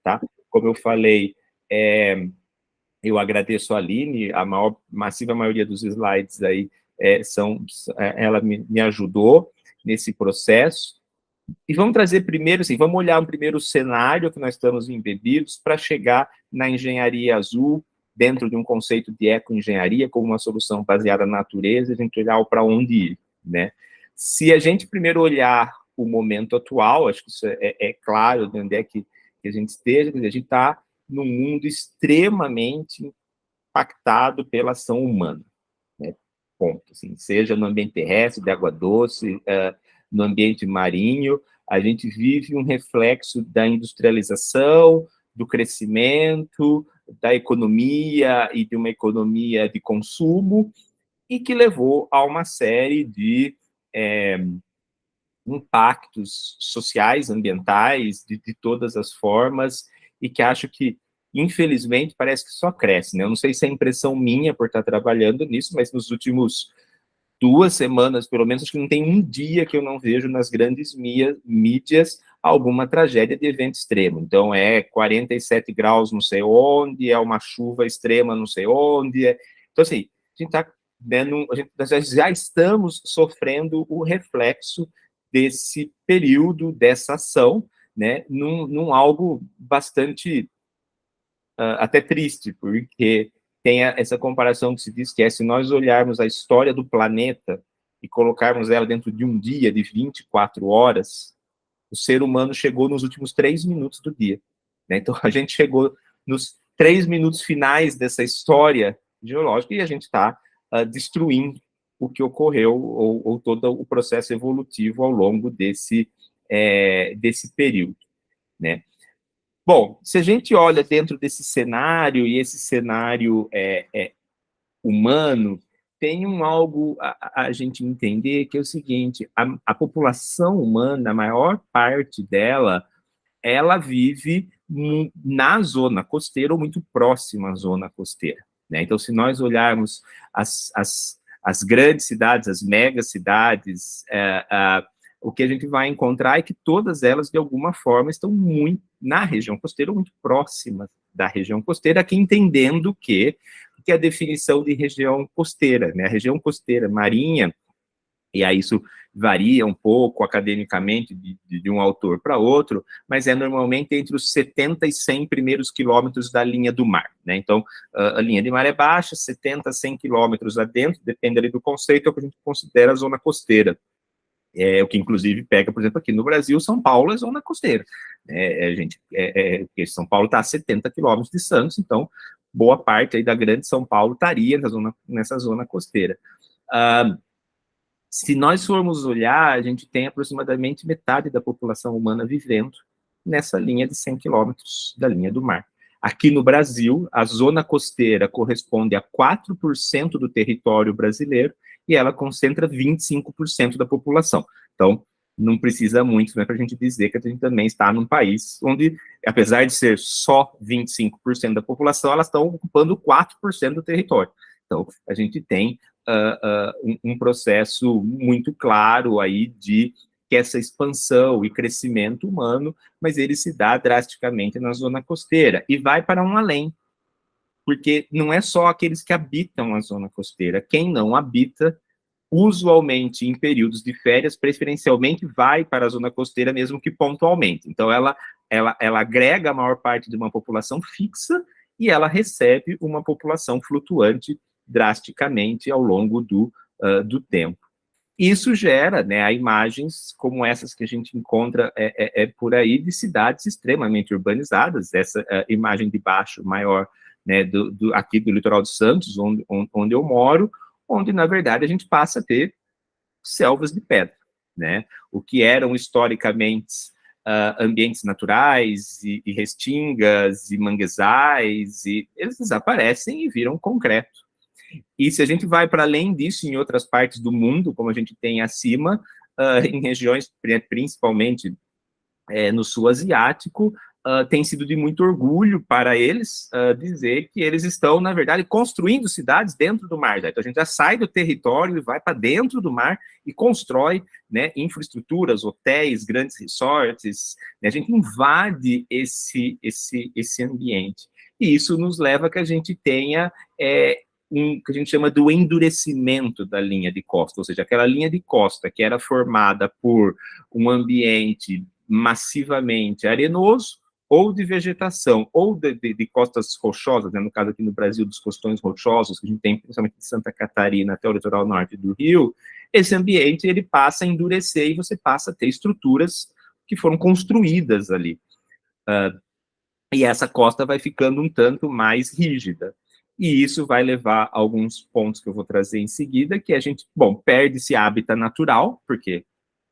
tá? Como eu falei, eu agradeço a Aline, massiva maioria dos slides aí ela me ajudou nesse processo. E vamos trazer primeiro, assim, vamos olhar um primeiro cenário que nós estamos embebidos para chegar na engenharia azul, dentro de um conceito de ecoengenharia, como uma solução baseada na natureza, a gente olhar para onde ir, né? Se a gente primeiro olhar o momento atual, acho que isso é claro de onde é que a gente esteja, a gente está num mundo extremamente impactado pela ação humana, né? Ponto, assim, seja no ambiente terrestre, de água doce, no ambiente marinho, a gente vive um reflexo da industrialização, do crescimento, da economia e de uma economia de consumo, e que levou a uma série de impactos sociais, ambientais, de todas as formas, e que acho que, infelizmente, parece que só cresce, né? Eu não sei se é impressão minha por estar trabalhando nisso, mas nos últimos 2 semanas, pelo menos, acho que não tem um dia que eu não vejo nas grandes mídias alguma tragédia de evento extremo. Então, 47 graus não sei onde, é uma chuva extrema não sei onde. Então, assim, a gente está vendo, nós já estamos sofrendo o reflexo desse período, dessa ação, né, num algo bastante até triste, porque tem essa comparação que se diz que se nós olharmos a história do planeta e colocarmos ela dentro de um dia de 24 horas, o ser humano chegou nos últimos 3 minutos do dia, né? Então, a gente chegou nos 3 minutos finais dessa história geológica e a gente está destruindo o que ocorreu, ou todo o processo evolutivo ao longo desse período, né? Bom, se a gente olha dentro desse cenário, e esse cenário humano, tem algo a gente entender, que é o seguinte: a população humana, a maior parte dela, ela vive na zona costeira ou muito próxima à zona costeira, né? Então, se nós olharmos as grandes cidades, as megacidades, o que a gente vai encontrar é que todas elas, de alguma forma, estão muito na região costeira, ou muito próximas da região costeira, aqui entendendo que a definição de região costeira, né? A região costeira marinha, e aí isso varia um pouco academicamente de um autor para outro, mas é normalmente entre os 70 e 100 primeiros quilômetros da linha do mar, né? Então, a linha de mar é baixa, 70 a 100 quilômetros adentro, depende ali do conceito, é o que a gente considera a zona costeira. O que, inclusive, pega, por exemplo, aqui no Brasil, São Paulo é zona costeira. Porque São Paulo está a 70 quilômetros de Santos, então, boa parte aí da grande São Paulo estaria nessa zona costeira. Se nós formos olhar, a gente tem aproximadamente metade da população humana vivendo nessa linha de 100 quilômetros da linha do mar. Aqui no Brasil, a zona costeira corresponde a 4% do território brasileiro, e ela concentra 25% da população. Então, não precisa muito, né, para a gente dizer que a gente também está num país onde, apesar de ser só 25% da população, elas estão ocupando 4% do território. Então, a gente tem um processo muito claro aí de que essa expansão e crescimento humano, mas ele se dá drasticamente na zona costeira, e vai para um além, porque não é só aqueles que habitam a zona costeira. Quem não habita, usualmente em períodos de férias, preferencialmente vai para a zona costeira, mesmo que pontualmente. Então, ela agrega a maior parte de uma população fixa, e ela recebe uma população flutuante drasticamente ao longo do tempo. Isso gera, né, imagens como essas que a gente encontra por aí, de cidades extremamente urbanizadas. Essa imagem de baixo maior, né, aqui do litoral de Santos, onde eu moro, onde, na verdade, a gente passa a ter selvas de pedra, né? O que eram historicamente ambientes naturais, e restingas, e manguezais, e eles desaparecem e viram concreto. E se a gente vai para além disso, em outras partes do mundo, como a gente tem acima, em regiões, principalmente no sul asiático, tem sido de muito orgulho para eles dizer que eles estão, na verdade, construindo cidades dentro do mar. Então, a gente já sai do território e vai para dentro do mar e constrói, né, infraestruturas, hotéis, grandes resorts, né, a gente invade esse ambiente. E isso nos leva a que a gente tenha que a gente chama do endurecimento da linha de costa, ou seja, aquela linha de costa que era formada por um ambiente massivamente arenoso, ou de vegetação, ou de costas rochosas, né, no caso aqui no Brasil, dos costões rochosos, que a gente tem principalmente de Santa Catarina até o litoral norte do Rio, esse ambiente ele passa a endurecer e você passa a ter estruturas que foram construídas ali. E essa costa vai ficando um tanto mais rígida. E isso vai levar a alguns pontos que eu vou trazer em seguida, que a gente, bom, perde esse hábitat natural, porque,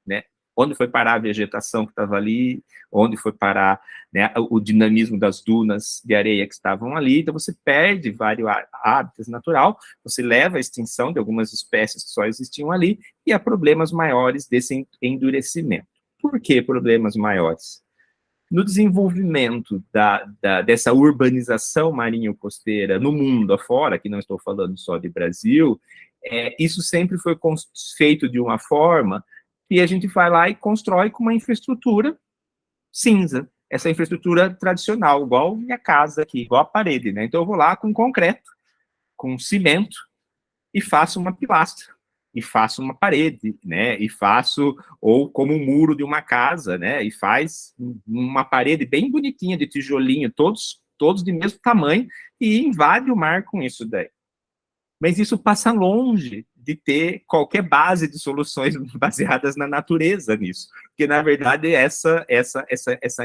né, onde foi parar a vegetação que estava ali, onde foi parar, né, o dinamismo das dunas de areia que estavam ali, então você perde vários hábitats natural, você leva à extinção de algumas espécies que só existiam ali, e há problemas maiores desse endurecimento. Por que problemas maiores? No desenvolvimento dessa urbanização marinho-costeira no mundo afora, que não estou falando só de Brasil, isso sempre foi feito de uma forma que a gente vai lá e constrói com uma infraestrutura cinza, essa infraestrutura tradicional, igual minha casa aqui, igual a parede, né? Então eu vou lá com concreto, com cimento, e faço uma pilastra, e faço uma parede, né, e faço, ou como um muro de uma casa, né, e faz uma parede bem bonitinha de tijolinho, todos de mesmo tamanho, e invade o mar com isso daí. Mas isso passa longe de ter qualquer base de soluções baseadas na natureza nisso, porque, na verdade, essa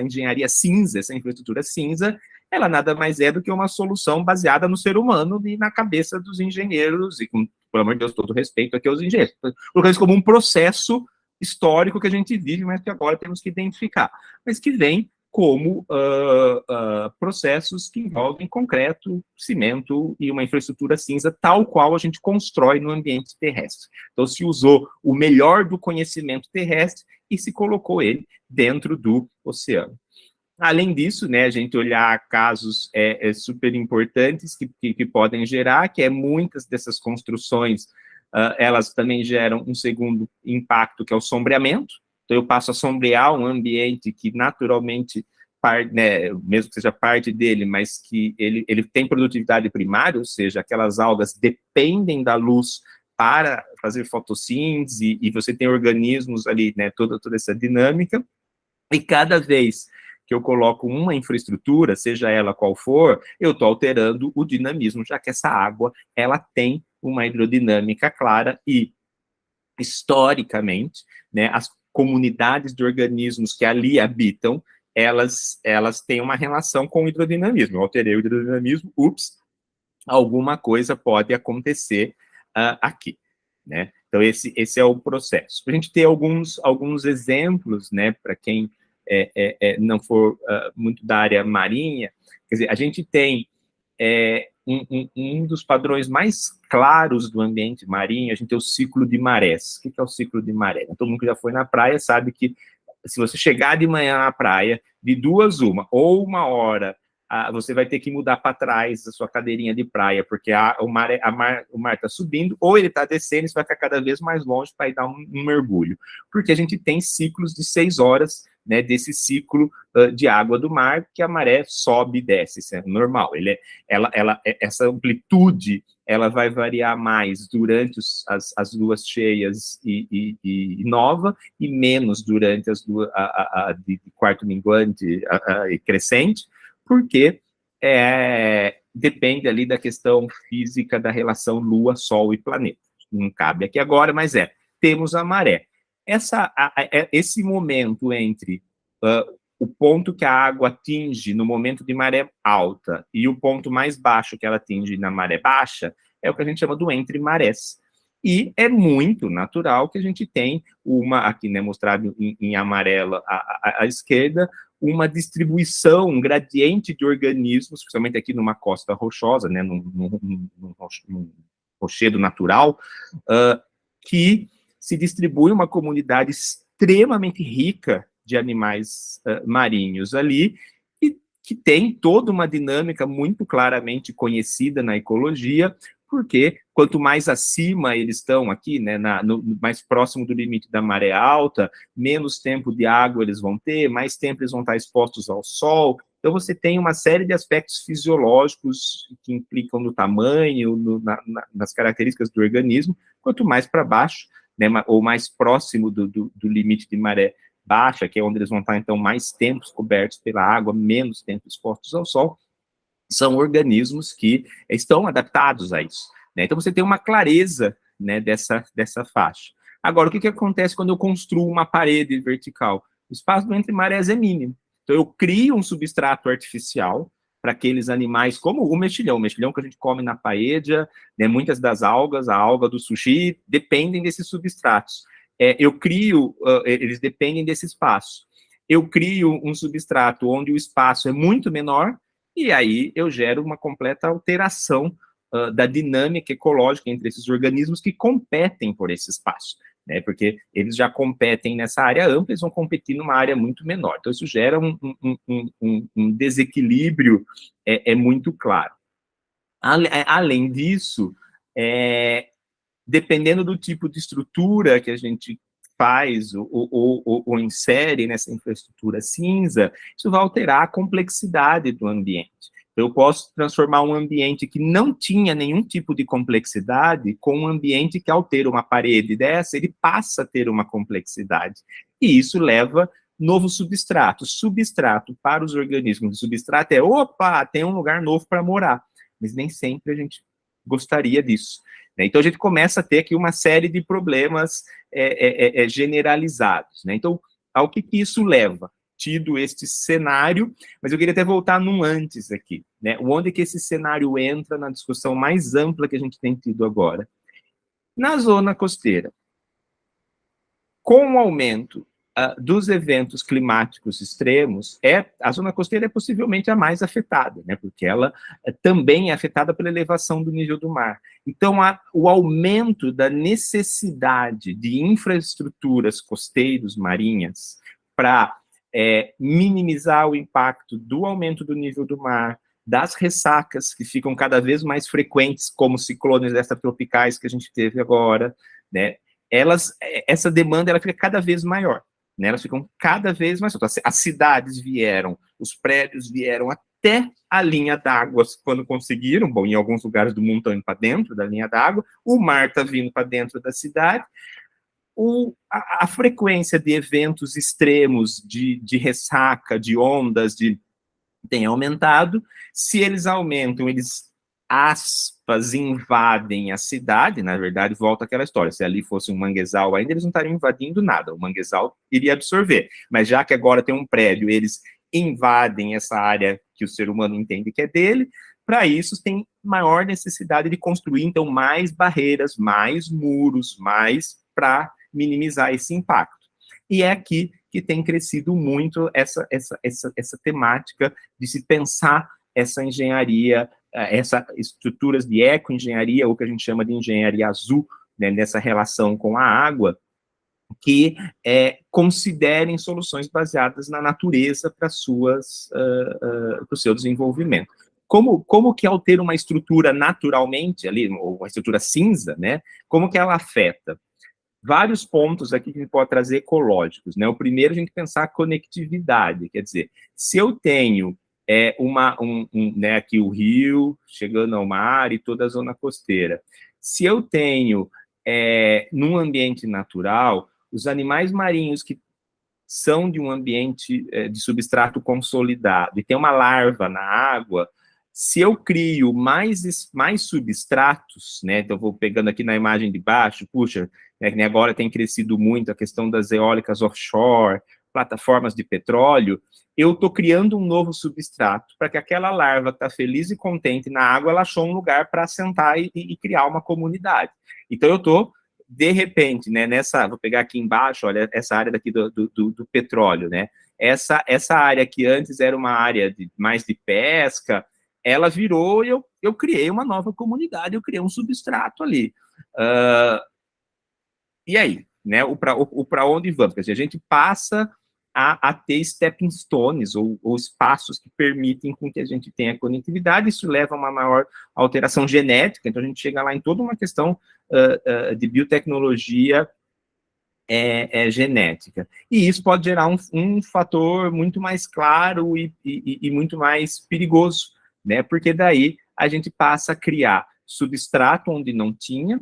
engenharia cinza, essa infraestrutura cinza, ela nada mais é do que uma solução baseada no ser humano e na cabeça dos engenheiros, e com, pelo amor de Deus, todo respeito aqui aos engenheiros, colocando isso como um processo histórico que a gente vive, mas que agora temos que identificar, mas que vem como processos que envolvem concreto, cimento e uma infraestrutura cinza, tal qual a gente constrói no ambiente terrestre. Então, se usou o melhor do conhecimento terrestre e se colocou ele dentro do oceano. Além disso, né, a gente olhar casos super importantes que podem gerar, que muitas dessas construções, elas também geram um segundo impacto, que é o sombreamento. Então, eu passo a sombrear um ambiente que naturalmente, né, mesmo que seja parte dele, mas que ele tem produtividade primária, ou seja, aquelas algas dependem da luz para fazer fotossíntese, e você tem organismos ali, né, toda essa dinâmica, e cada vez que eu coloco uma infraestrutura, seja ela qual for, eu estou alterando o dinamismo, já que essa água, ela tem uma hidrodinâmica clara e, historicamente, né, as comunidades de organismos que ali habitam, elas têm uma relação com o hidrodinamismo. Eu alterei o hidrodinamismo, alguma coisa pode acontecer aqui, né? Então, esse é o processo. A gente ter alguns exemplos, né, para quem não for muito da área marinha, quer dizer, a gente tem um dos padrões mais claros do ambiente marinho, a gente tem o ciclo de marés. O que é o ciclo de maré? Todo mundo que já foi na praia sabe que se você chegar de manhã na praia, de duas uma, ou uma hora, você vai ter que mudar para trás a sua cadeirinha de praia, porque o mar está subindo, ou ele está descendo, você vai ficar cada vez mais longe para ir dar um mergulho. Porque a gente tem ciclos de 6 horas, né, desse ciclo de água do mar, que a maré sobe e desce, isso é normal. Essa amplitude, ela vai variar mais durante as luas cheias e nova, e menos durante as luas de quarto minguante e crescente, porque depende ali da questão física da relação Lua, Sol e planeta. Não cabe aqui agora, mas temos a maré. Esse momento entre o ponto que a água atinge no momento de maré alta e o ponto mais baixo que ela atinge na maré baixa é o que a gente chama do entre marés. E é muito natural que a gente tem aqui, né, mostrado em amarelo à esquerda, uma distribuição, um gradiente de organismos, principalmente aqui numa costa rochosa, né, num rochedo natural, que se distribui uma comunidade extremamente rica de animais marinhos ali, que tem toda uma dinâmica muito claramente conhecida na ecologia, porque quanto mais acima eles estão aqui, né, mais próximo do limite da maré alta, menos tempo de água eles vão ter, mais tempo eles vão estar expostos ao sol. Então, você tem uma série de aspectos fisiológicos que implicam no tamanho, nas características do organismo, quanto mais para baixo, né, ou mais próximo do limite de maré baixa, que é onde eles vão estar, então, mais tempos cobertos pela água, menos tempo expostos ao sol, são organismos que estão adaptados a isso, né? Então, você tem uma clareza, né, dessa faixa. Agora, o que acontece quando eu construo uma parede vertical? O espaço entre marés é mínimo. Então, eu crio um substrato artificial para aqueles animais, como o mexilhão que a gente come na paella, né, muitas das algas, a alga do sushi, dependem desses substratos. Eles dependem desse espaço. Eu crio um substrato onde o espaço é muito menor, e aí eu gero uma completa alteração da dinâmica ecológica entre esses organismos que competem por esse espaço, né? Porque eles já competem nessa área ampla, eles vão competir numa área muito menor. Então, isso gera um desequilíbrio muito claro. Além disso, dependendo do tipo de estrutura que a gente faz ou insere nessa infraestrutura cinza, isso vai alterar a complexidade do ambiente. Eu posso transformar um ambiente que não tinha nenhum tipo de complexidade com um ambiente que, ao ter uma parede dessa, ele passa a ter uma complexidade. E isso leva novo substrato. Substrato para os organismos, substrato opa, tem um lugar novo para morar. Mas nem sempre a gente gostaria disso. Então, a gente começa a ter aqui uma série de problemas generalizados, né? Então, ao que isso leva? Tido este cenário, mas eu queria até voltar num antes aqui, né? Onde que esse cenário entra na discussão mais ampla que a gente tem tido agora? Na zona costeira, com o aumento dos eventos climáticos extremos, a zona costeira é possivelmente a mais afetada, né, porque ela também é afetada pela elevação do nível do mar. Então, o aumento da necessidade de infraestruturas costeiras marinhas para minimizar o impacto do aumento do nível do mar, das ressacas que ficam cada vez mais frequentes, como ciclones extratropicais que a gente teve agora, né, essa demanda ela fica cada vez maior, né? Elas ficam cada vez mais altas. As cidades vieram, os prédios vieram até a linha d'água quando conseguiram. Bom, em alguns lugares do mundo estão indo para dentro da linha d'água, o mar está vindo para dentro da cidade. A frequência de eventos extremos, de ressaca, de ondas, tem aumentado. Se eles aumentam, eles aspas, invadem a cidade, na verdade, volta aquela história, se ali fosse um manguezal ainda, eles não estariam invadindo nada, o manguezal iria absorver, mas já que agora tem um prédio, eles invadem essa área que o ser humano entende que é dele, para isso tem maior necessidade de construir, então, mais barreiras, mais muros, mais para minimizar esse impacto. E é aqui que tem crescido muito essa temática de se pensar essa engenharia, essas estruturas de ecoengenharia, ou que a gente chama de engenharia azul, né, nessa relação com a água, que considerem soluções baseadas na natureza para o seu desenvolvimento. Como que ao ter uma estrutura naturalmente ali, ou uma estrutura cinza, né, como que ela afeta? Vários pontos aqui que a gente pode trazer ecológicos, né? O primeiro, a gente pensar a conectividade, quer dizer, se eu tenho né, aqui o rio chegando ao mar e toda a zona costeira, se eu tenho, num ambiente natural, os animais marinhos que são de um ambiente de substrato consolidado e tem uma larva na água, se eu crio mais substratos, né, então eu vou pegando aqui na imagem de baixo, puxa, né, agora tem crescido muito a questão das eólicas offshore, plataformas de petróleo, eu estou criando um novo substrato para que aquela larva que está feliz e contente na água, ela achou um lugar para assentar e criar uma comunidade. Então eu estou, de repente, né, vou pegar aqui embaixo, olha, essa área daqui do petróleo, né, essa área que antes era uma área mais de pesca, ela virou, eu criei uma nova comunidade, eu criei um substrato ali. E aí, né, para onde vamos? Quer dizer, a gente passa a ter stepping stones, ou espaços que permitem com que a gente tenha conectividade. Isso leva a uma maior alteração genética, então a gente chega lá em toda uma questão de biotecnologia genética. E isso pode gerar um fator muito mais claro e muito mais perigoso, né? Porque daí a gente passa a criar substrato onde não tinha,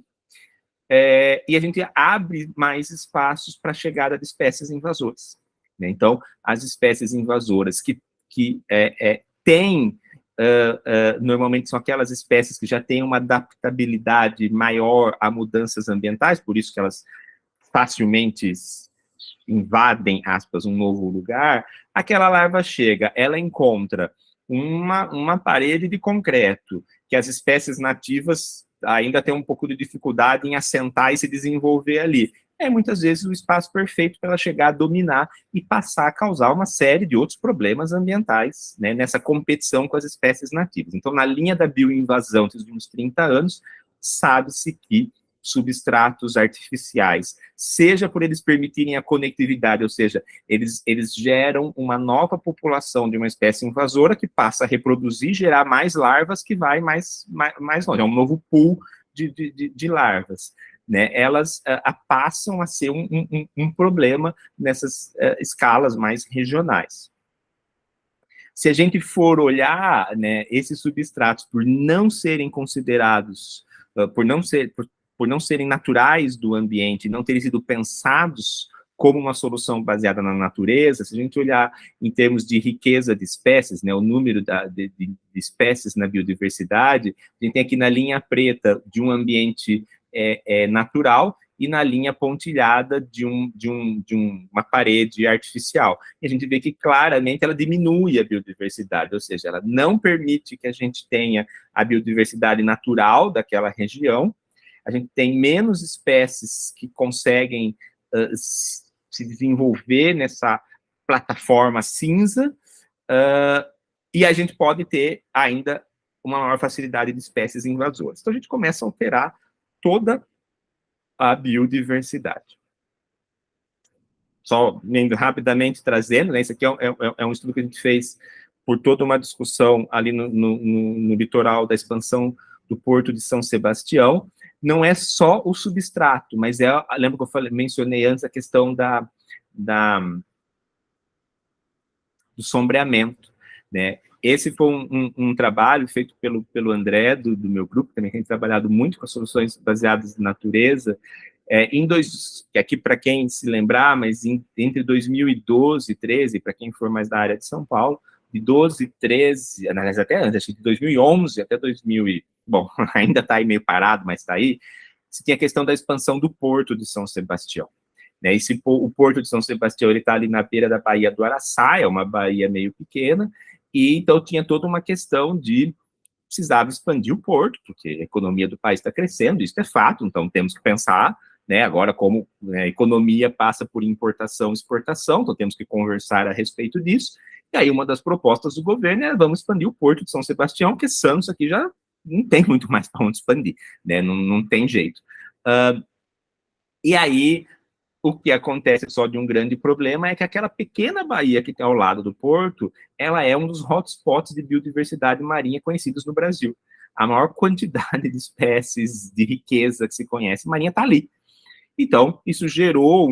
e a gente abre mais espaços para a chegada de espécies invasoras, né? Então, as espécies invasoras que têm, normalmente são aquelas espécies que já têm uma adaptabilidade maior a mudanças ambientais, por isso que elas facilmente invadem, aspas, um novo lugar. Aquela larva chega, ela encontra uma parede de concreto, que as espécies nativas ainda têm um pouco de dificuldade em assentar e se desenvolver ali. É muitas vezes o espaço perfeito para ela chegar a dominar e passar a causar uma série de outros problemas ambientais, né, nessa competição com as espécies nativas. Então, na linha da bioinvasão dos últimos 30 anos, sabe-se que substratos artificiais, seja por eles permitirem a conectividade, ou seja, eles geram uma nova população de uma espécie invasora que passa a reproduzir, gerar mais larvas que vai mais longe, é um novo pool de larvas, né? Elas passam a ser um problema nessas escalas mais regionais. Se a gente for olhar, né, esses substratos, por não serem considerados, por não serem naturais do ambiente, não terem sido pensados como uma solução baseada na natureza, se a gente olhar em termos de riqueza de espécies, né, o número de espécies na biodiversidade, a gente tem aqui na linha preta de um ambiente natural e na linha pontilhada de uma parede artificial. E a gente vê que claramente ela diminui a biodiversidade, ou seja, ela não permite que a gente tenha a biodiversidade natural daquela região. A gente tem menos espécies que conseguem se desenvolver nessa plataforma cinza, e a gente pode ter ainda uma maior facilidade de espécies invasoras. Então, a gente começa a alterar toda a biodiversidade. Só rapidamente trazendo, né, isso aqui é um estudo que a gente fez por toda uma discussão ali no litoral da expansão do Porto de São Sebastião. Não é só o substrato, mas lembra que eu mencionei antes a questão do sombreamento, né? Esse foi um trabalho feito pelo André, do meu grupo, também tem trabalhado muito com soluções baseadas na natureza, que aqui para quem se lembrar, mas entre 2012 e 2013, para quem for mais da área de São Paulo, de 12, 13, aliás, até antes, acho que de 2011 até 2000, bom, ainda está aí meio parado, mas está aí, se tinha a questão da expansão do Porto de São Sebastião. Né? O Porto de São Sebastião está ali na beira da Baía do Araçá, é uma baía meio pequena, e então tinha toda uma questão de precisava expandir o porto, porque a economia do país está crescendo, isso é fato, então temos que pensar, né, agora como a economia passa por importação e exportação, então temos que conversar a respeito disso, e aí uma das propostas do governo é vamos expandir o Porto de São Sebastião, porque Santos aqui já não tem muito mais para onde expandir, né, não tem jeito. E aí, o que acontece só de um grande problema é que aquela pequena baía que tem ao lado do porto, ela é um dos hotspots de biodiversidade marinha conhecidos no Brasil. A maior quantidade de espécies de riqueza que se conhece marinha está ali. Então, isso gerou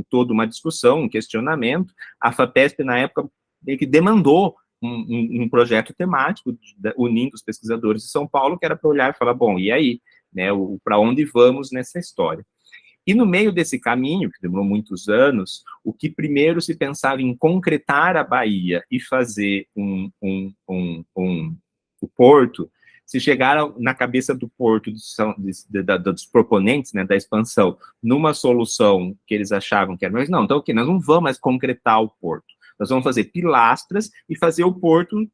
toda uma discussão, um questionamento. A FAPESP, na época, meio que demandou um projeto temático, unindo os pesquisadores de São Paulo, que era para olhar e falar, bom, e aí? Né, para onde vamos nessa história? E no meio desse caminho, que demorou muitos anos, o que primeiro se pensava em concretar a Baía e fazer o porto, se chegaram na cabeça do porto dos proponentes, né, da expansão, numa solução que eles achavam que era, mas não, então o quê? Nós não vamos mais concretar o porto, nós vamos fazer pilastras e fazer o porto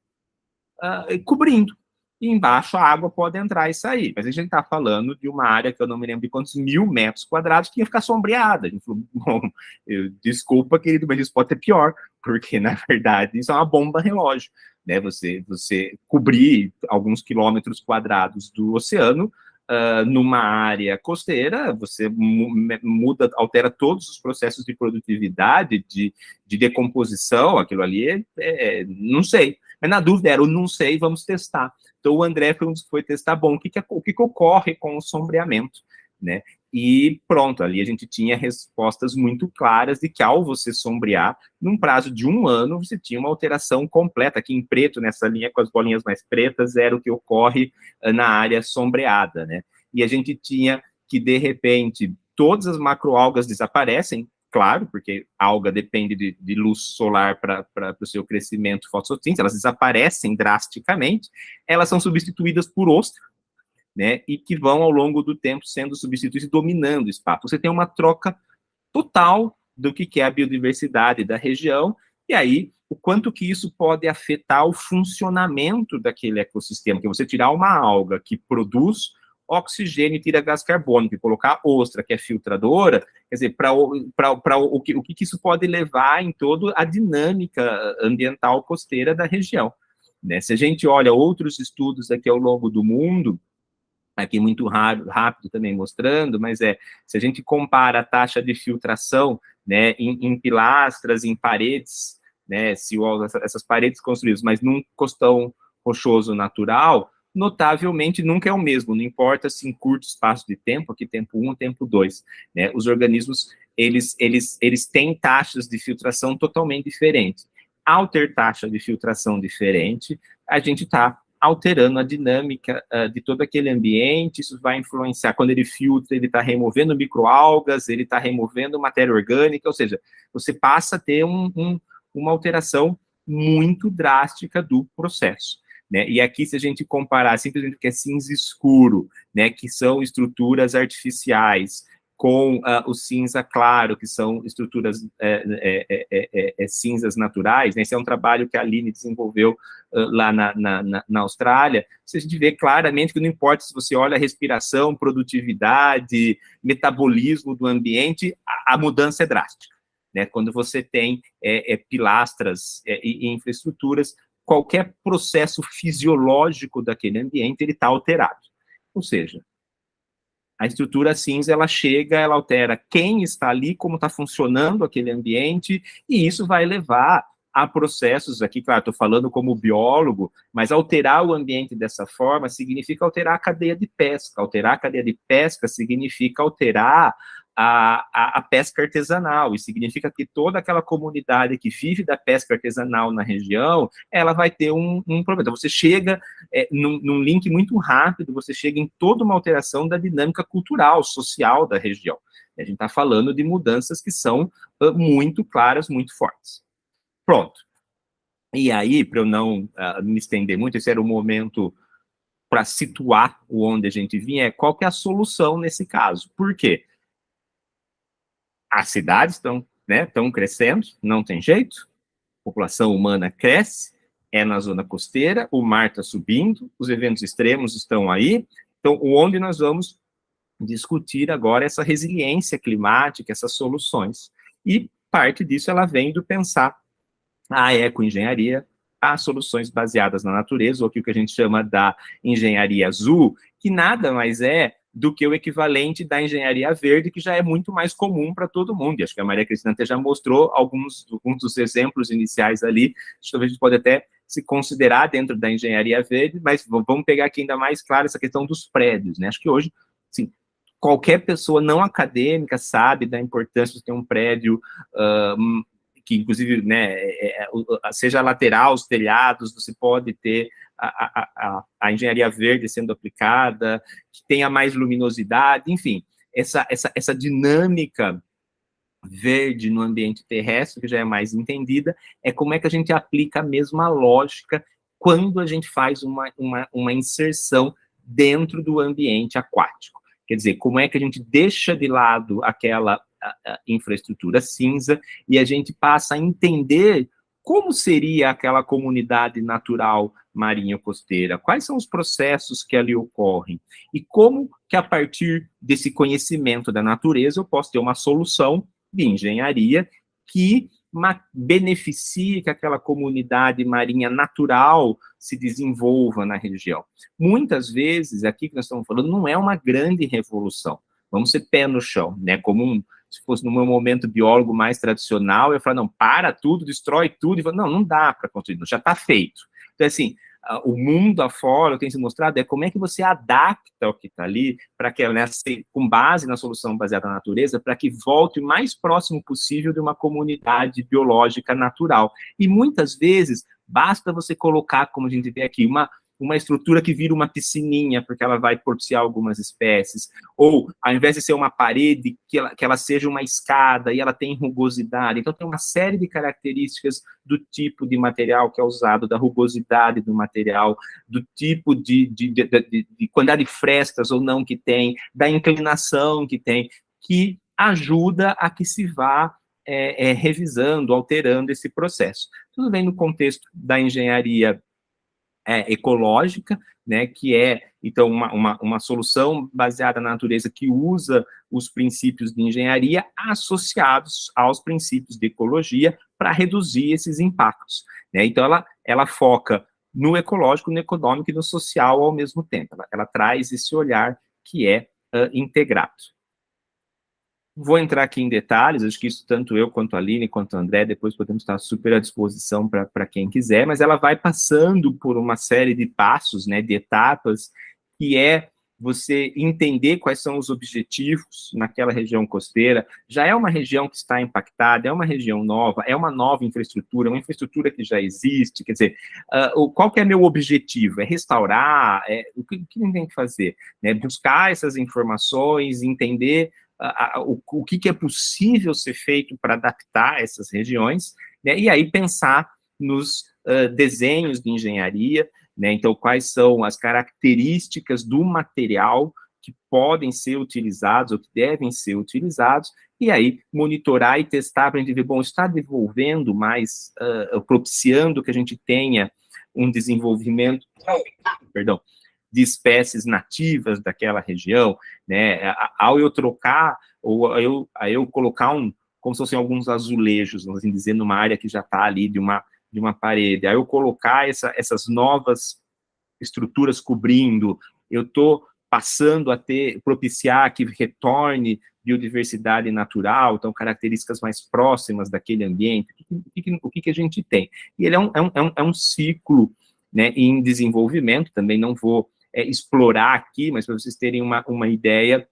cobrindo. E embaixo a água pode entrar e sair. Mas a gente está falando de uma área que eu não me lembro de quantos 1.000 metros quadrados que ia ficar sombreada. A gente falou, bom, desculpa, querido, mas isso pode ser pior, porque, na verdade, isso é uma bomba relógio. Né? Você cobrir alguns quilômetros quadrados do oceano numa área costeira, você muda, altera todos os processos de produtividade, de decomposição, aquilo ali não sei. Mas na dúvida era o não sei, vamos testar. Então o André foi testar, bom, o que ocorre com o sombreamento, né? E pronto, ali a gente tinha respostas muito claras de que ao você sombrear, num prazo de 1 ano, você tinha uma alteração completa, aqui em preto, nessa linha com as bolinhas mais pretas, era o que ocorre na área sombreada, né? E a gente tinha que, de repente, todas as macroalgas desaparecem, claro, porque a alga depende de luz solar para o seu crescimento fotossíntese, elas desaparecem drasticamente, elas são substituídas por ostra, né, e que vão, ao longo do tempo, sendo substituídos e dominando o espaço. Você tem uma troca total do que é a biodiversidade da região, e aí, o quanto que isso pode afetar o funcionamento daquele ecossistema, que você tirar uma alga que produz oxigênio e tira gás carbônico, e colocar ostra, que é filtradora, quer dizer, o que isso pode levar em toda a dinâmica ambiental costeira da região, né? Se a gente olha outros estudos aqui ao longo do mundo, aqui muito rápido também mostrando, mas se a gente compara a taxa de filtração, né, em pilastras, em paredes, né, essas paredes construídas, mas num costão rochoso natural, notavelmente nunca é o mesmo, não importa se em curto espaço de tempo, aqui tempo 1, tempo 2, né, os organismos, eles têm taxas de filtração totalmente diferentes. Ao ter taxa de filtração diferente, a gente está alterando a dinâmica de todo aquele ambiente, isso vai influenciar, quando ele filtra, ele está removendo microalgas, ele está removendo matéria orgânica, ou seja, você passa a ter uma alteração muito drástica do processo, né? E aqui, se a gente comparar simplesmente o que é cinza escuro, né, que são estruturas artificiais, com o cinza claro, que são estruturas cinzas naturais, né? Esse é um trabalho que a Aline desenvolveu lá na Austrália. Você vê claramente que não importa se você olha a respiração, produtividade, metabolismo do ambiente, a mudança é drástica, né? Quando você tem pilastras e infraestruturas, qualquer processo fisiológico daquele ambiente, ele está alterado. Ou seja, a estrutura cinza, ela chega, ela altera quem está ali, como está funcionando aquele ambiente, e isso vai levar a processos, aqui, claro, estou falando como biólogo, mas alterar o ambiente dessa forma significa alterar a cadeia de pesca. Alterar a cadeia de pesca significa alterar a pesca artesanal, e significa que toda aquela comunidade que vive da pesca artesanal na região, ela vai ter um problema. Então, você chega num link muito rápido, você chega em toda uma alteração da dinâmica cultural, social da região. A gente está falando de mudanças que são muito claras, muito fortes. Pronto. E aí, para eu não me estender muito, esse era o momento para situar onde a gente vinha, qual que é a solução nesse caso. Por quê? As cidades estão crescendo, não tem jeito, a população humana cresce, é na zona costeira, o mar está subindo, os eventos extremos estão aí, então onde nós vamos discutir agora essa resiliência climática, essas soluções. E parte disso ela vem do pensar a ecoengenharia, as soluções baseadas na natureza, ou aquilo que a gente chama da engenharia azul, que nada mais é do que o equivalente da engenharia verde, que já é muito mais comum para todo mundo. E acho que a Maria Cristina até já mostrou alguns dos exemplos iniciais ali, talvez a gente pode até se considerar dentro da engenharia verde, mas vamos pegar aqui ainda mais claro essa questão dos prédios, né? Acho que hoje, assim, qualquer pessoa não acadêmica sabe da importância de ter um prédio que, inclusive, né, seja lateral, os telhados, você pode ter a engenharia verde sendo aplicada, que tenha mais luminosidade, enfim, essa dinâmica verde no ambiente terrestre, que já é mais entendida, é como é que a gente aplica a mesma lógica quando a gente faz uma inserção dentro do ambiente aquático. Quer dizer, como é que a gente deixa de lado aquela infraestrutura cinza e a gente passa a entender como seria aquela comunidade natural marinho-costeira, quais são os processos que ali ocorrem e como que a partir desse conhecimento da natureza eu posso ter uma solução de engenharia que beneficie que aquela comunidade marinha natural se desenvolva na região. Muitas vezes, aqui que nós estamos falando, não é uma grande revolução. Vamos ser pé no chão, né? Se fosse no meu momento biólogo mais tradicional, eu falo, não, para tudo, destrói tudo. Não dá para construir, já está feito. Então, assim, o mundo afora, o que tem se mostrado é como é que você adapta o que está ali, para que, né, com base na solução baseada na natureza, para que volte o mais próximo possível de uma comunidade biológica natural. E muitas vezes, basta você colocar, como a gente vê aqui, uma estrutura que vira uma piscininha, porque ela vai propiciar algumas espécies, ou ao invés de ser uma parede, que ela seja uma escada e ela tem rugosidade. Então, tem uma série de características do tipo de material que é usado, da rugosidade do material, do tipo de quantidade de frestas ou não que tem, da inclinação que tem, que ajuda a que se vá revisando, alterando esse processo. Tudo bem no contexto da engenharia ecológica, né, que é, então, uma solução baseada na natureza que usa os princípios de engenharia associados aos princípios de ecologia para reduzir esses impactos, né? Então, ela foca no ecológico, no econômico e no social ao mesmo tempo. Ela traz esse olhar que é integrado. Vou entrar aqui em detalhes, acho que isso tanto eu quanto a Aline, quanto a André, depois podemos estar super à disposição para quem quiser, mas ela vai passando por uma série de passos, né, de etapas, que é você entender quais são os objetivos naquela região costeira. Já é uma região que está impactada, é uma região nova, é uma nova infraestrutura, uma infraestrutura que já existe, quer dizer, qual que é meu objetivo? É restaurar? O que a gente tem que fazer? Né? Buscar essas informações, entender o que é possível ser feito para adaptar essas regiões, né? E aí pensar nos desenhos de engenharia, né? Então, quais são as características do material que podem ser utilizados ou que devem ser utilizados, e aí monitorar e testar para a gente ver, bom, está desenvolvendo mais, propiciando que a gente tenha um desenvolvimento, perdão, de espécies nativas daquela região, né? Ao eu trocar, ou eu colocar como se fossem alguns azulejos, vamos assim dizer, numa área que já está ali de uma parede, aí eu colocar essas novas estruturas cobrindo, eu estou passando a propiciar que retorne biodiversidade natural, então características mais próximas daquele ambiente, o que a gente tem? E ele é um ciclo, né, em desenvolvimento, também não vou explorar aqui, mas para vocês terem uma ideia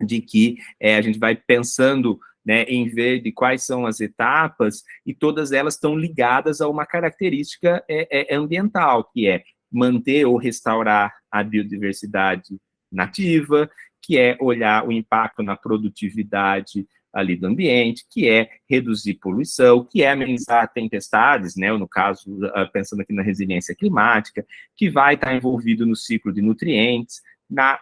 de que a gente vai pensando, né, em ver de quais são as etapas, e todas elas estão ligadas a uma característica ambiental, que é manter ou restaurar a biodiversidade nativa, que é olhar o impacto na produtividade ali do ambiente, que é reduzir poluição, que é amenizar tempestades, né, no caso, pensando aqui na resiliência climática, que vai estar envolvido no ciclo de nutrientes,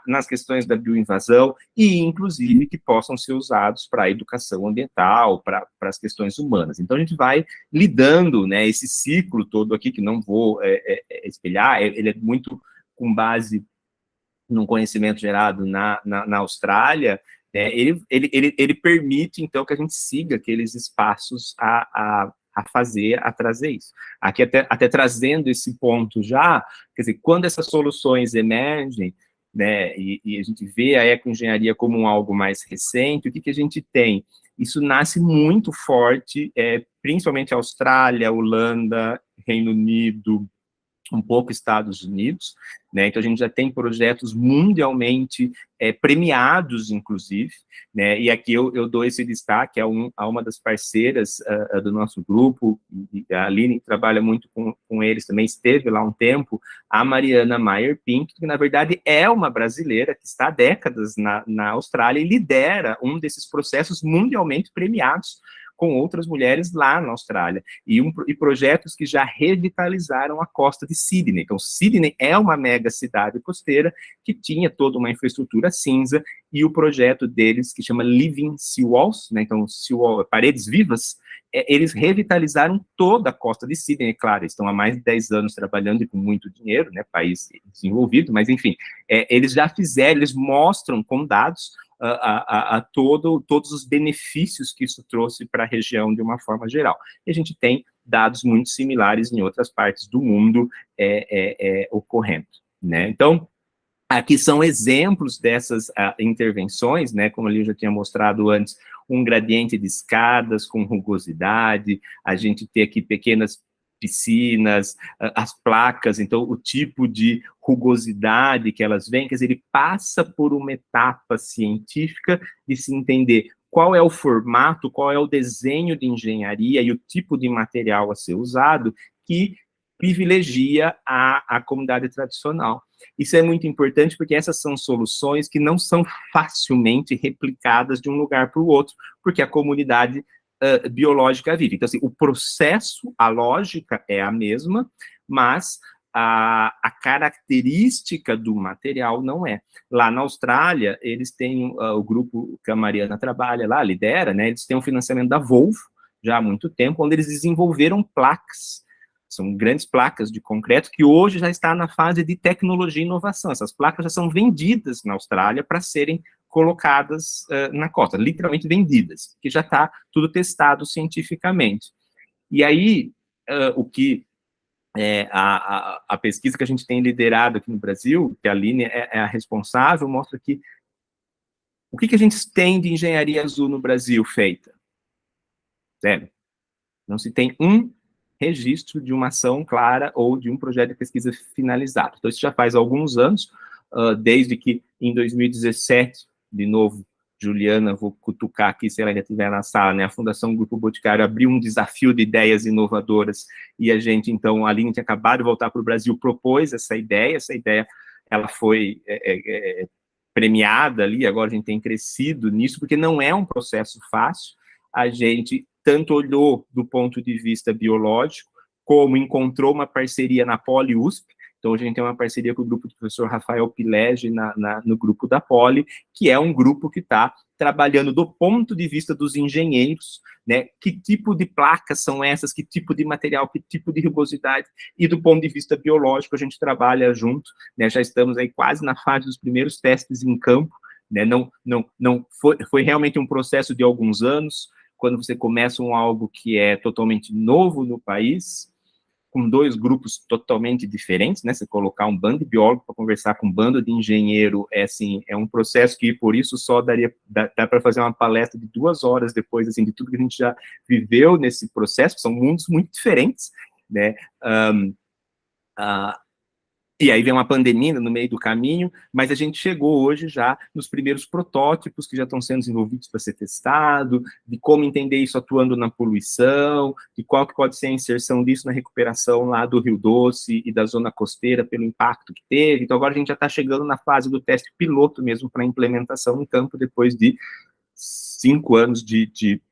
nas questões da bioinvasão, e, inclusive, que possam ser usados para a educação ambiental, para as questões humanas. Então, a gente vai lidando, né, esse ciclo todo aqui, que não vou espelhar, ele é muito com base num conhecimento gerado na Austrália, ele permite, então, que a gente siga aqueles espaços a trazer isso. Aqui, até trazendo esse ponto já, quer dizer, quando essas soluções emergem, né, e a gente vê a ecoengenharia como algo mais recente, o que a gente tem? Isso nasce muito forte, principalmente Austrália, Holanda, Reino Unido, um pouco Estados Unidos, né? Então a gente já tem projetos mundialmente premiados, inclusive, né? E aqui eu dou esse destaque a uma das parceiras do nosso grupo, e a Aline trabalha muito com eles também, esteve lá um tempo, a Mariana Mayer Pink, que na verdade é uma brasileira que está há décadas na Austrália e lidera um desses processos mundialmente premiados com outras mulheres lá na Austrália, e projetos que já revitalizaram a costa de Sydney. Então, Sydney é uma mega cidade costeira que tinha toda uma infraestrutura cinza, e o projeto deles, que chama Living Seawalls, né, então, paredes vivas, eles revitalizaram toda a costa de Sydney. Claro, eles estão há mais de 10 anos trabalhando e com muito dinheiro, né, país desenvolvido, mas, enfim, eles já fizeram, eles mostram com dados todos os benefícios que isso trouxe para a região de uma forma geral. E a gente tem dados muito similares em outras partes do mundo ocorrendo, né? Então, aqui são exemplos dessas intervenções, né? Como eu já tinha mostrado antes, um gradiente de escadas com rugosidade, a gente tem aqui pequenas piscinas, as placas, então o tipo de rugosidade que elas vêm, quer dizer, ele passa por uma etapa científica de se entender qual é o formato, qual é o desenho de engenharia e o tipo de material a ser usado, que privilegia a comunidade tradicional. Isso é muito importante porque essas são soluções que não são facilmente replicadas de um lugar para o outro, porque a comunidade biológica vive. Então, assim, o processo, a lógica é a mesma, mas a característica do material não é. Lá na Austrália, eles têm o grupo que a Mariana trabalha lá, lidera, né? Eles têm um financiamento da Volvo já há muito tempo, onde eles desenvolveram placas. São grandes placas de concreto que hoje já está na fase de tecnologia e inovação. Essas placas já são vendidas na Austrália para serem colocadas na costa, literalmente vendidas, que já está tudo testado cientificamente. E aí, o que a pesquisa que a gente tem liderado aqui no Brasil, que a Aline é a responsável, mostra que o que a gente tem de engenharia azul no Brasil feita? Zero. Não se tem um registro de uma ação clara ou de um projeto de pesquisa finalizado. Então, isso já faz alguns anos, desde que em 2017, de novo, Juliana, vou cutucar aqui se ela ainda estiver na sala, né? A Fundação Grupo Boticário abriu um desafio de ideias inovadoras e a gente, então, a Aline tinha acabado de voltar para o Brasil, propôs essa ideia ela foi premiada ali, agora a gente tem crescido nisso, porque não é um processo fácil, a gente tanto olhou do ponto de vista biológico, como encontrou uma parceria na Poli-USP. Então, hoje a gente tem uma parceria com o grupo do professor Rafael Pilege no grupo da Poli, que é um grupo que está trabalhando do ponto de vista dos engenheiros, né? Que tipo de placas são essas, que tipo de material, que tipo de rugosidade, e do ponto de vista biológico a gente trabalha junto, né? Já estamos aí quase na fase dos primeiros testes em campo, né? Não foi realmente um processo de alguns anos, quando você começa algo que é totalmente novo no país, com dois grupos totalmente diferentes, né? Você colocar um bando de biólogo para conversar com um bando de engenheiro, assim, é um processo que, por isso, só dá para fazer uma palestra de 2 horas depois, assim, de tudo que a gente já viveu nesse processo, são mundos muito diferentes, né? E aí vem uma pandemia no meio do caminho, mas a gente chegou hoje já nos primeiros protótipos que já estão sendo desenvolvidos para ser testado, de como entender isso atuando na poluição, de qual que pode ser a inserção disso na recuperação lá do Rio Doce e da zona costeira pelo impacto que teve. Então agora a gente já está chegando na fase do teste piloto mesmo para implementação em campo, depois de 5 anos de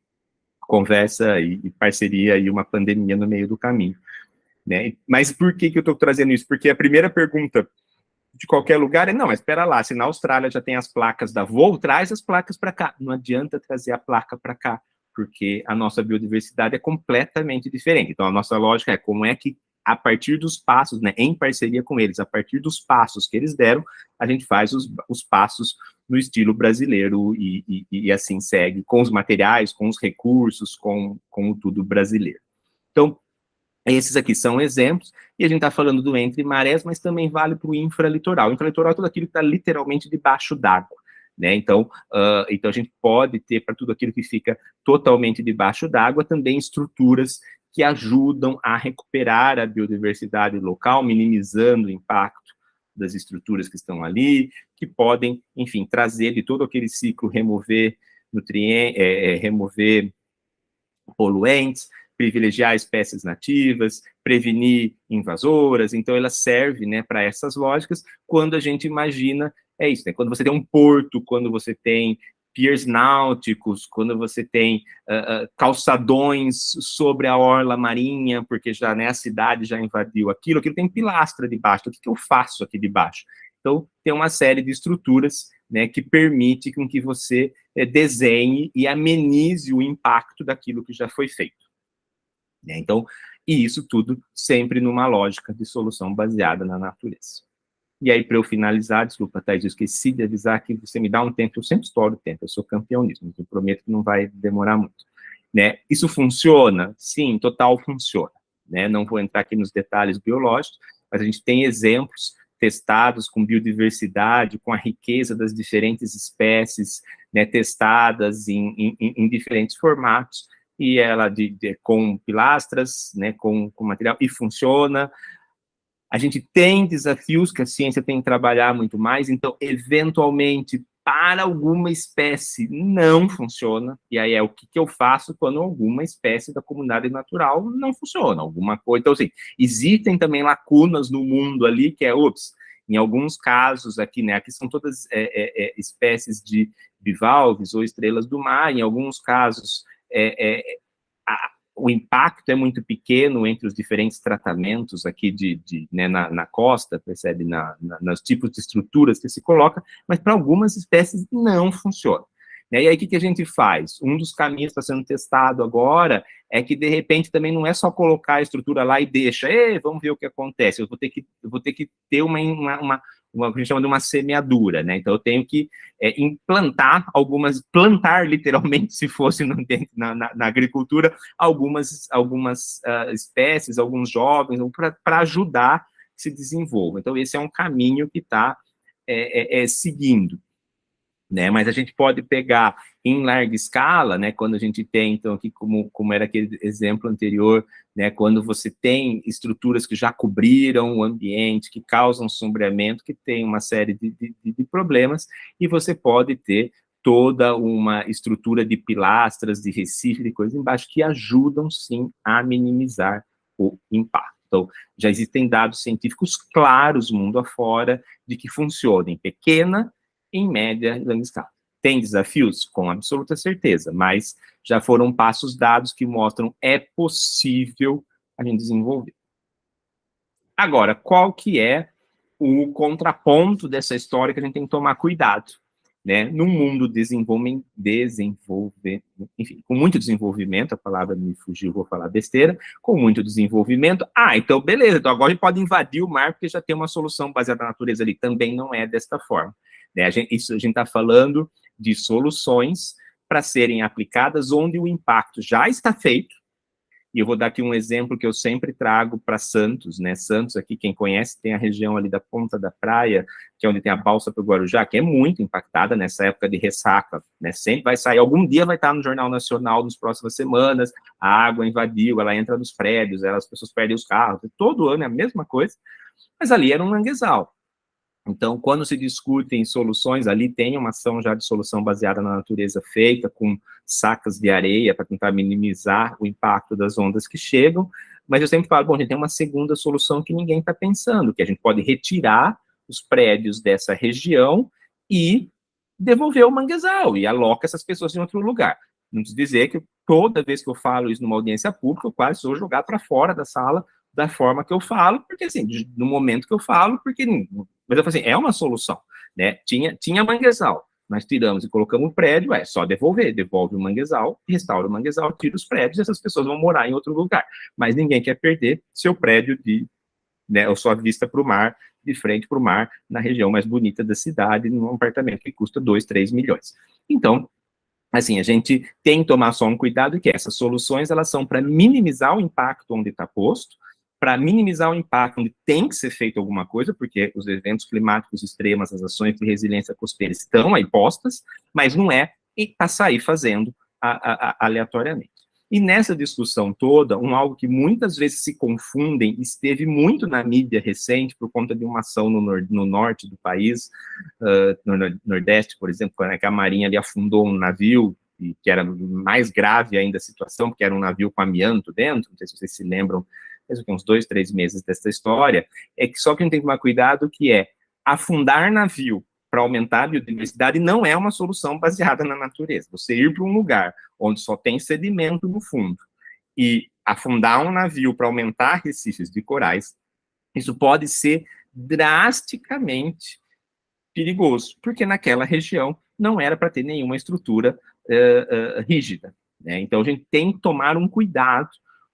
conversa e parceria e uma pandemia no meio do caminho. Né? Mas por que eu estou trazendo isso? Porque a primeira pergunta de qualquer lugar é, não, mas espera lá, se na Austrália já tem as placas da Volvo, traz as placas para cá. Não adianta trazer a placa para cá, porque a nossa biodiversidade é completamente diferente. Então, a nossa lógica é como é que, a partir dos passos, né, em parceria com eles, a partir dos passos que eles deram, a gente faz os passos no estilo brasileiro e assim segue, com os materiais, com os recursos, com o tudo brasileiro. Então, esses aqui são exemplos, e a gente está falando do entre marés, mas também vale para o infralitoral. Infralitoral é tudo aquilo que está literalmente debaixo d'água, né? Então a gente pode ter, para tudo aquilo que fica totalmente debaixo d'água, também estruturas que ajudam a recuperar a biodiversidade local, minimizando o impacto das estruturas que estão ali, que podem, enfim, trazer de todo aquele ciclo, remover nutrientes, remover poluentes, privilegiar espécies nativas, prevenir invasoras, então ela serve, né, para essas lógicas, quando a gente imagina, é isso, né, quando você tem um porto, quando você tem piers náuticos, quando você tem calçadões sobre a orla marinha, porque já, né, a cidade já invadiu aquilo tem pilastra debaixo, o que eu faço aqui debaixo? Então, tem uma série de estruturas, né, que permite com que você desenhe e amenize o impacto daquilo que já foi feito. Então, e isso tudo sempre numa lógica de solução baseada na natureza. E aí, para eu finalizar, desculpa, Thaís, eu esqueci de avisar que você me dá um tempo, eu sempre estouro o tempo, eu sou campeão nisso, mas eu prometo que não vai demorar muito. Né? Isso funciona? Sim, total funciona. Né? Não vou entrar aqui nos detalhes biológicos, mas a gente tem exemplos testados com biodiversidade, com a riqueza das diferentes espécies, né, testadas em diferentes formatos, e ela com pilastras, né, com material, e funciona. A gente tem desafios que a ciência tem que trabalhar muito mais, então, eventualmente, para alguma espécie não funciona, e aí é o que eu faço quando alguma espécie da comunidade natural não funciona, alguma coisa. Então, assim, existem também lacunas no mundo ali, que é, em alguns casos aqui, né, aqui são todas espécies de bivalves ou estrelas do mar, em alguns casos, o impacto é muito pequeno entre os diferentes tratamentos aqui né, na costa, percebe, nos tipos de estruturas que se coloca, mas para algumas espécies não funciona. E aí, o que a gente faz? Um dos caminhos que está sendo testado agora é que, de repente, também não é só colocar a estrutura lá e deixa, vamos ver o que acontece, eu vou ter que ter uma que a gente chama de uma semeadura, né? Então, eu tenho que implantar plantar literalmente, se fosse na agricultura, algumas espécies, alguns jovens, para ajudar que se desenvolva. Então, esse é um caminho que está seguindo. Né, mas a gente pode pegar em larga escala, né, quando a gente tem, então, aqui como era aquele exemplo anterior, né, quando você tem estruturas que já cobriram o ambiente, que causam sombreamento, que tem uma série de problemas, e você pode ter toda uma estrutura de pilastras, de recife, de coisas embaixo, que ajudam, sim, a minimizar o impacto. Então, já existem dados científicos claros, mundo afora, de que funciona em pequena, em média e grande escala. Tem desafios? Com absoluta certeza, mas já foram passos dados que mostram é possível a gente desenvolver. Agora, qual que é o contraponto dessa história que a gente tem que tomar cuidado? Né? Num mundo enfim, com muito desenvolvimento, a palavra me fugiu, vou falar besteira, com muito desenvolvimento, então beleza, então agora a gente pode invadir o mar porque já tem uma solução baseada na natureza ali, também não é desta forma. Né? A gente está falando de soluções para serem aplicadas onde o impacto já está feito, e eu vou dar aqui um exemplo que eu sempre trago para Santos, né? Santos, aqui, quem conhece, tem a região ali da Ponta da Praia, que é onde tem a balsa para o Guarujá, que é muito impactada nessa época de ressaca, né? Sempre vai sair, algum dia vai estar no Jornal Nacional nas próximas semanas, a água invadiu, ela entra nos prédios, as pessoas perdem os carros, todo ano é a mesma coisa, mas ali era um manguezal. Então, quando se discutem soluções, ali tem uma ação já de solução baseada na natureza feita, com sacas de areia para tentar minimizar o impacto das ondas que chegam, mas eu sempre falo, bom, a gente tem uma segunda solução que ninguém está pensando, que a gente pode retirar os prédios dessa região e devolver o manguezal, e aloca essas pessoas em outro lugar. Não preciso dizer que toda vez que eu falo isso numa audiência pública, eu quase sou jogado para fora da sala da forma que eu falo, porque assim, no momento que eu falo, porque mas eu falo assim, é uma solução, né? Tinha manguezal, nós tiramos e colocamos o prédio, só devolve o manguezal, restaura o manguezal, tira os prédios, e essas pessoas vão morar em outro lugar. Mas ninguém quer perder seu prédio né, ou sua vista para o mar, de frente para o mar, na região mais bonita da cidade, num apartamento que custa 2, 3 milhões. Então, assim, a gente tem que tomar só um cuidado, que essas soluções, elas são para minimizar o impacto onde está posto, para minimizar o impacto onde tem que ser feito alguma coisa, porque os eventos climáticos extremos, as ações de resiliência costeira estão aí postas, mas não é para sair fazendo aleatoriamente. E nessa discussão toda, algo que muitas vezes se confundem, esteve muito na mídia recente, por conta de uma ação no norte do país, no Nordeste, por exemplo, quando a Marinha ali afundou um navio, e que era mais grave ainda a situação, porque era um navio com amianto dentro, não sei se vocês se lembram, faz uns 2, 3 meses dessa história, é que só que a gente tem que tomar cuidado, que é afundar navio para aumentar a biodiversidade não é uma solução baseada na natureza. Você ir para um lugar onde só tem sedimento no fundo e afundar um navio para aumentar recifes de corais, isso pode ser drasticamente perigoso, porque naquela região não era para ter nenhuma estrutura rígida. Né? Então, a gente tem que tomar um cuidado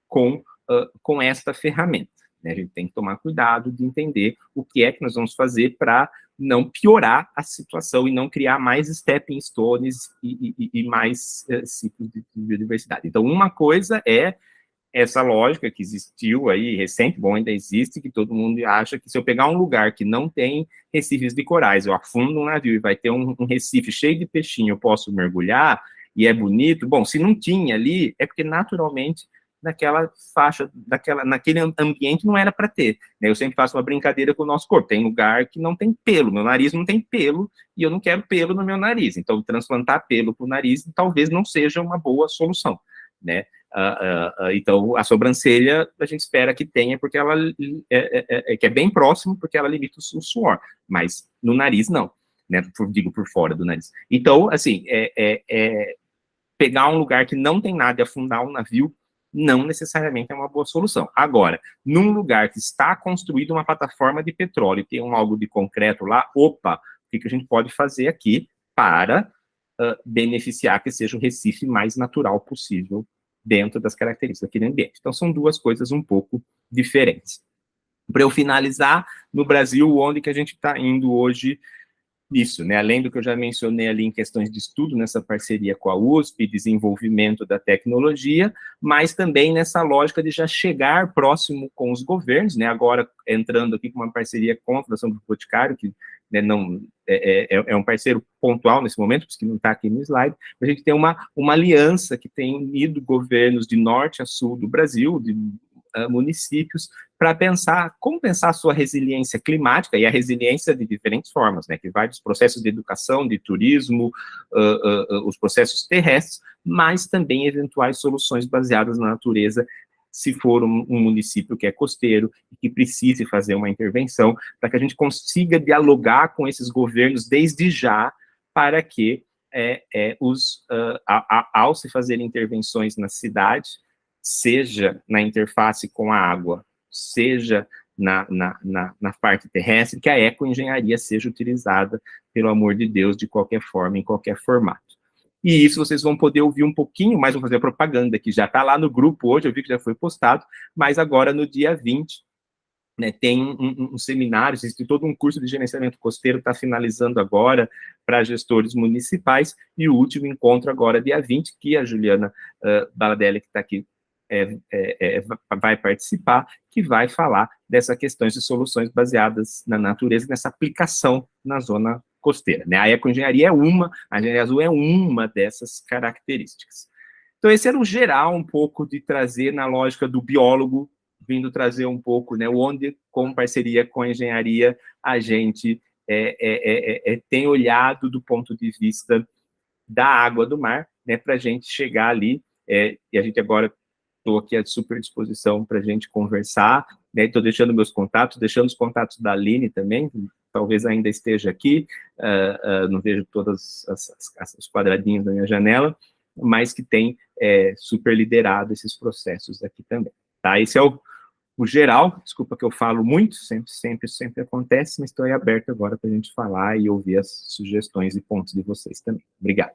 com esta ferramenta. né? A gente tem que tomar cuidado de entender o que é que nós vamos fazer para não piorar a situação e não criar mais stepping stones e mais ciclos de biodiversidade. Então, uma coisa é essa lógica que existiu aí, recente, bom, ainda existe, que todo mundo acha que se eu pegar um lugar que não tem recifes de corais, eu afundo um navio e vai ter um recife cheio de peixinho, eu posso mergulhar, e é bonito, bom, se não tinha ali, é porque naturalmente naquela faixa, naquele ambiente não era para ter, né? Eu sempre faço uma brincadeira com o nosso corpo, tem lugar que não tem pelo, meu nariz não tem pelo, e eu não quero pelo no meu nariz, então transplantar pelo para o nariz talvez não seja uma boa solução, né? Então, a sobrancelha, a gente espera que tenha, porque ela que é bem próximo, porque ela limita o suor, mas no nariz, não, né? Digo, por fora do nariz. Então, assim, pegar um lugar que não tem nada e afundar um navio, não necessariamente é uma boa solução. Agora, num lugar que está construído uma plataforma de petróleo, tem algo de concreto lá, opa, o que a gente pode fazer aqui para beneficiar que seja o recife mais natural possível dentro das características daquele ambiente. Então, são duas coisas um pouco diferentes. Para eu finalizar, no Brasil, onde que a gente está indo hoje nisso, né? Além do que eu já mencionei ali em questões de estudo, nessa parceria com a USP, desenvolvimento da tecnologia, mas também nessa lógica de já chegar próximo com os governos, né? Agora, entrando aqui com uma parceria com a Fundação do Boticário, que né, não, é um parceiro pontual nesse momento, porque não está aqui no slide, a gente tem uma aliança que tem unido governos de norte a sul do Brasil, de municípios, para pensar como pensar a sua resiliência climática, e a resiliência de diferentes formas, né, que vai dos processos de educação, de turismo, os processos terrestres, mas também eventuais soluções baseadas na natureza, se for um município que é costeiro e que precise fazer uma intervenção, para que a gente consiga dialogar com esses governos desde já, para que ao se fazer intervenções na cidade, seja na interface com a água, seja na parte terrestre, que a ecoengenharia seja utilizada, pelo amor de Deus, de qualquer forma, em qualquer formato. E isso vocês vão poder ouvir um pouquinho mais, vou fazer a propaganda, que já está lá no grupo hoje, eu vi que já foi postado, mas agora no dia 20, né, tem um seminário, existe todo um curso de gerenciamento costeiro, está finalizando agora para gestores municipais, e o último encontro agora, dia 20, que a Juliana Baladelli, que está aqui, vai participar, que vai falar dessas questões de soluções baseadas na natureza, nessa aplicação na zona costeira, né? A ecoengenharia a engenharia azul é uma dessas características. Então, esse era o geral, um pouco de trazer na lógica do biólogo, vindo trazer um pouco, né, onde, com parceria com a engenharia, a gente tem olhado do ponto de vista da água do mar, né, para a gente chegar ali, e a gente agora estou aqui à super disposição para a gente conversar, né, estou deixando meus contatos, deixando os contatos da Aline também, talvez ainda esteja aqui, não vejo todos os quadradinhos da minha janela, mas que tem super liderado esses processos aqui também. Tá? Esse é o geral, desculpa que eu falo muito, sempre acontece, mas estou aí aberto agora para a gente falar e ouvir as sugestões e pontos de vocês também. Obrigado.